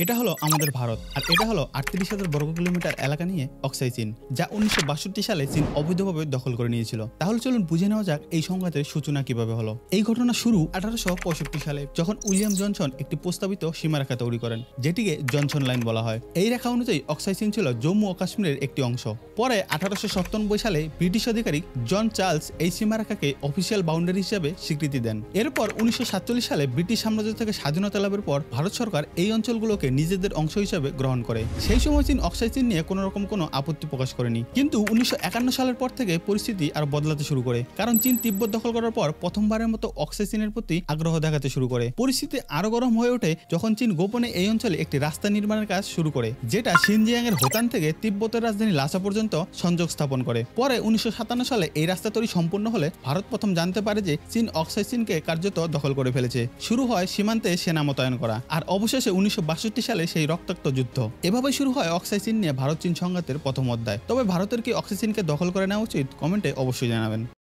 এটা হলো আমাদের ভারত, আর এটা হলো ৩৮,০০০ বর্গ কিলোমিটার এলাকা নিয়ে অক্সাই চীন, যা ১৯৬২ সালে চীন অবৈধভাবে দখল করে নিয়েছিল। তাহলে চলুন বুঝে নেওয়া যাক এই সংঘাতের সূচনা কিভাবে হলো। এই ঘটনা শুরু ১৮৬৫ সালে, যখন উইলিয়াম জনসন একটি প্রস্তাবিত সীমারেখা তৈরি করেন, যেটিকে জনসন লাইন বলা হয়। এই রেখা অনুযায়ী অক্সাই চীন ছিল জম্মু ও কাশ্মীরের একটি অংশ। পরে ১৮৯৭ সালে ব্রিটিশ আধিকারিক জন চার্লস এই সীমারেখাকে অফিসিয়াল বাউন্ডারি হিসেবে স্বীকৃতি দেন। এরপর ১৯৪৭ সালে ব্রিটিশ সাম্রাজ্য থেকে স্বাধীনতা লাভের পর ভারত সরকার এই অঞ্চলগুলোকে নিজেদের অংশ হিসেবে গ্রহণ করে। সেই সময় চীন অক্সাই চীন নিয়ে কোনো রকম কোনো আপত্তি প্রকাশ করেনি। কিন্তু ১৯৫১ সালের পর থেকে পরিস্থিতি আর বদলাতে শুরু করে, কারণ চীন তিব্বত দখল করার পর প্রথমবারের মতো অক্সাই চীনের প্রতি আগ্রহ দেখাতে শুরু করে। পরিস্থিতি আরো গরম হয়ে ওঠে যখন চীন গোপনে এই অঞ্চলে একটি রাস্তা নির্মাণের কাজ শুরু করে, যেটা শিনজিয়াং এর হোতান থেকে তিব্বতের রাজধানী লাসা পর্যন্ত সংযোগ স্থাপন করে। পরে ১৯৫৭ সালে এই রাস্তা তৈরি সম্পূর্ণ হলে ভারত প্রথম জানতে পারে যে চীন অক্সাই চীনকে কার্যত দখল করে ফেলেছে। শুরু হয় সীমান্তে সেনা মোতায়েন করা, আর অবশেষে ১৯৬২ সালে সেই রক্তাক্ত যুদ্ধ। এভাবে শুরু হয় অক্সাই চীন নিয়ে ভারত চীন সংঘাতের প্রথম অধ্যায়। তবে ভারতের কি অক্সাই চীনকে দখল করে নেওয়া উচিত? কমেন্টে অবশ্যই জানাবেন।